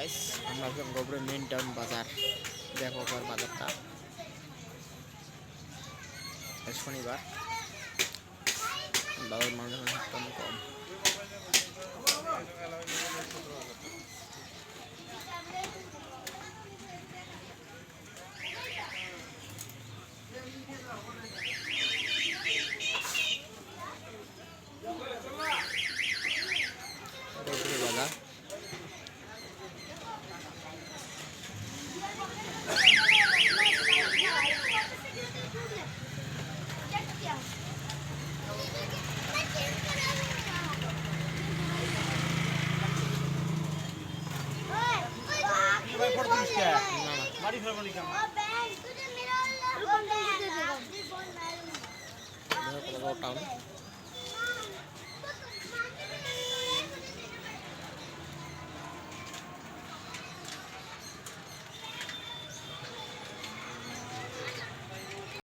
guys আমরা গোবরে main town বাজার দেখো কর বাজারটা শনিবার বাজার মানুষ একদম কম বাজার টাউন